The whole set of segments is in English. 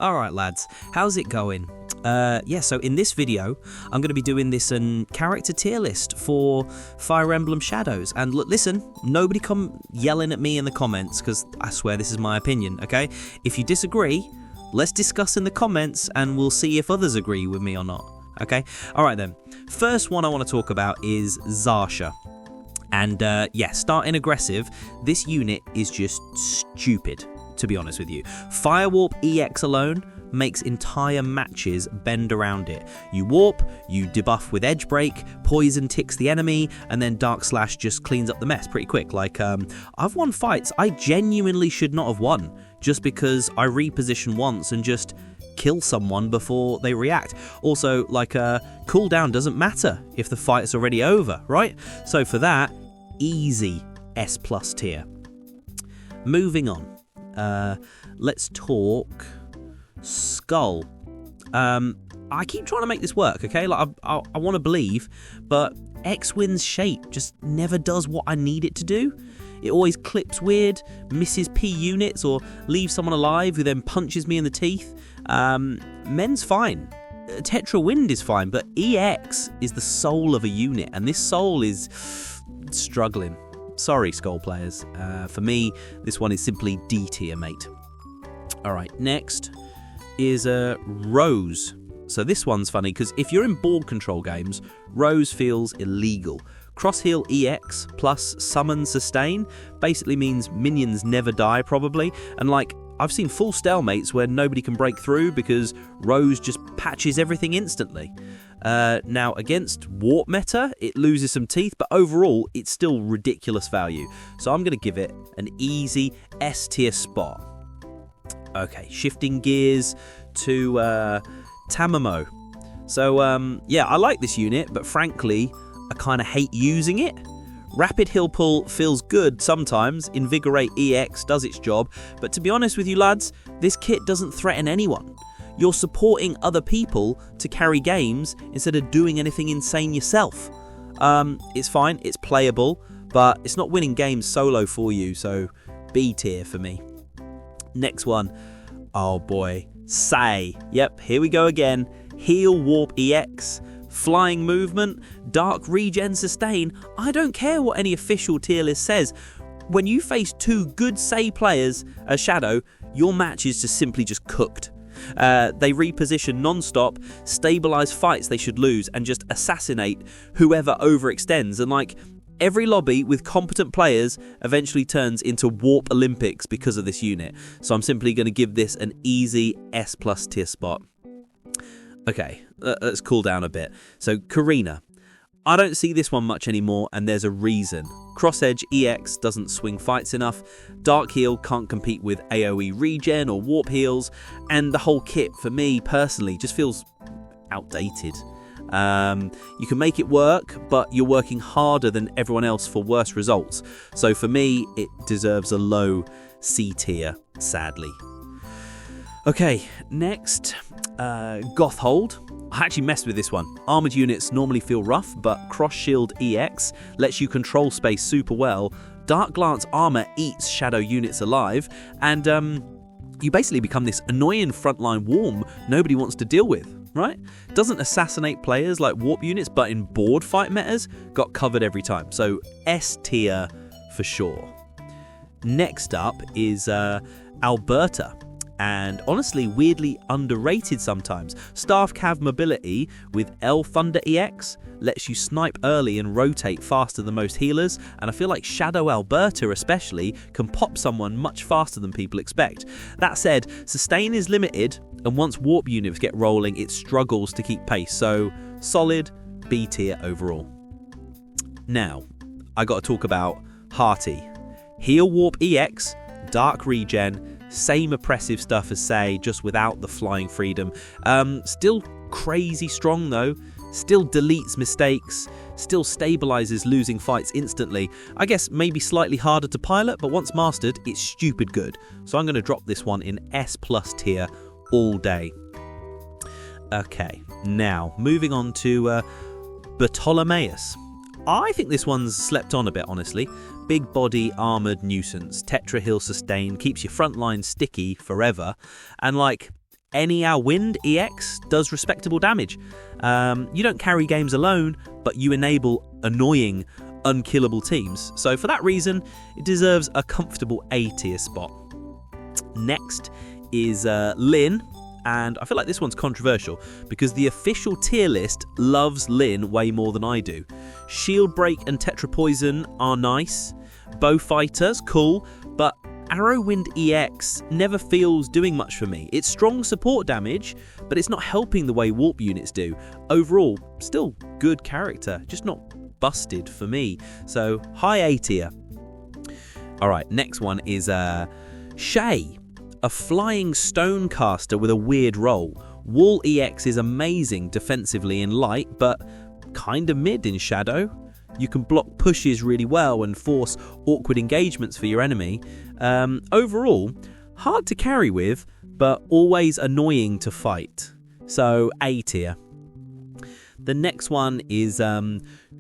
Alright lads, how's it going? So in this video, I'm going to be doing this character tier list for Fire Emblem Shadows. And look, listen, nobody come yelling at me in the comments, because I swear this is my opinion, okay? If you disagree, let's discuss in the comments and we'll see if others agree with me or not, okay? Alright then, first one I want to talk about is Zarsha. And starting aggressive, this unit is just stupid, to be honest with you. Fire Warp EX alone makes entire matches bend around it. You warp, you debuff with Edge Break, Poison ticks the enemy, and then Dark Slash just cleans up the mess pretty quick. Like, I've won fights I genuinely should not have won, just because I reposition once and just kill someone before they react. Also, like, cooldown doesn't matter if the fight's already over, right? So for that, easy S+ tier. Moving on. Let's talk Skull. I keep trying to make this work, okay? Like I want to believe, but X-Wind's shape just never does what I need it to do. It always clips weird, misses P units, or leaves someone alive who then punches me in the teeth. Men's fine. Tetra Wind is fine, but EX is the soul of a unit, and this soul is struggling. Sorry, Skull players. For me, this one is simply D tier, mate. Alright, next is Rose. So this one's funny, because if you're in board control games, Rose feels illegal. Crossheal EX plus Summon Sustain basically means minions never die, probably. And like, I've seen full stalemates where nobody can break through because Rose just patches everything instantly. Now, against Warp meta, it loses some teeth, but overall, it's still ridiculous value. So I'm going to give it an easy S tier spot. Okay, shifting gears to Tamamo. So, I like this unit, but frankly, I kind of hate using it. Rapid Heal Pull feels good sometimes, Invigorate EX does its job, but to be honest with you lads, this kit doesn't threaten anyone. You're supporting other people to carry games instead of doing anything insane yourself. It's fine, it's playable, but it's not winning games solo for you, so B tier for me. Next one, oh boy, Say. Yep, here we go again. Heal Warp EX. Flying movement, dark regen sustain. I don't care what any official tier list says. When you face two good Say players as Shadow, your match is just simply cooked. They reposition non-stop, stabilize fights they should lose, and just assassinate whoever overextends. And like, every lobby with competent players eventually turns into Warp Olympics because of this unit. So I'm simply going to give this an easy S+ tier spot. Okay, let's cool down a bit. So, Karina. I don't see this one much anymore, and there's a reason. Crossedge EX doesn't swing fights enough, Dark Heal can't compete with AoE regen or Warp Heals, and the whole kit, for me personally, just feels outdated. You can make it work, but you're working harder than everyone else for worse results. So for me, it deserves a low C tier, sadly. Okay, next, Gothhold. I actually messed with this one. Armoured units normally feel rough, but Cross Shield EX lets you control space super well. Dark Glance Armour eats Shadow units alive, and you basically become this annoying frontline worm nobody wants to deal with, right? Doesn't assassinate players like Warp units, but in board fight metas, got covered every time. So S tier for sure. Next up is Alberta. And honestly, weirdly underrated sometimes. Staff Cav mobility with L Thunder EX lets you snipe early and rotate faster than most healers, and I feel like Shadow Alberta especially can pop someone much faster than people expect. That said, sustain is limited, and once warp units get rolling, it struggles to keep pace, so solid B tier overall. Now, I got to talk about Hearty. Heal Warp EX, Dark Regen, same oppressive stuff as Say, just without the flying freedom. Still crazy strong though, still deletes mistakes, still stabilizes losing fights instantly. I guess maybe slightly harder to pilot, but once mastered, it's stupid good. So I'm going to drop this one in S+ tier all day. Okay, now moving on to Bartolomeus. I think this one's slept on a bit, honestly. Big body, armoured nuisance, Tetra Heal Sustain, keeps your front line sticky forever, and like, any Our Wind EX does respectable damage. You don't carry games alone, but you enable annoying, unkillable teams. So for that reason, it deserves a comfortable A tier spot. Next is Lyn, and I feel like this one's controversial because the official tier list loves Lyn way more than I do. Shield Break and Tetra Poison are nice. Bow Fighters, cool, but Arrow Wind EX never feels doing much for me. It's strong support damage, but it's not helping the way Warp units do. Overall, still good character, just not busted for me. So, high A tier. Alright, next one is Shay, a flying stonecaster with a weird role. Wall EX is amazing defensively in light, but kinda mid in shadow. You can block pushes really well and force awkward engagements for your enemy. Overall, hard to carry with, but always annoying to fight. So, A tier. The next one is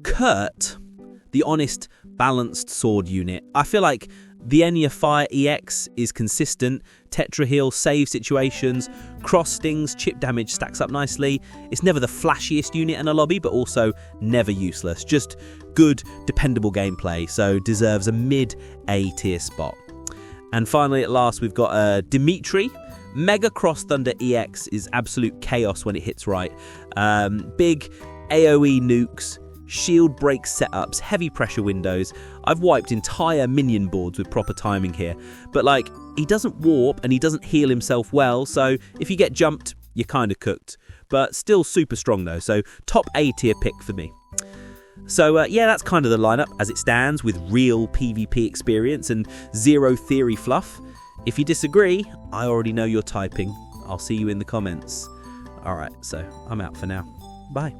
Kurt, the honest, balanced sword unit. I feel like the Enya Fire EX is consistent. Tetra Heal, save situations, cross stings, chip damage stacks up nicely. It's never the flashiest unit in a lobby, but also never useless. Just good, dependable gameplay, so deserves a mid-A tier spot. And finally, at last, we've got Dimitri. Mega Cross Thunder EX is absolute chaos when it hits right. Big AoE nukes, shield break setups, heavy pressure windows. I've wiped entire minion boards with proper timing here. But like, he doesn't warp and he doesn't heal himself well, so if you get jumped, you're kind of cooked. But still super strong though, so top A tier pick for me. So yeah, that's kind of the lineup as it stands with real PvP experience and zero theory fluff. If you disagree, I already know you're typing. I'll see you in the comments. Alright, so I'm out for now. Bye.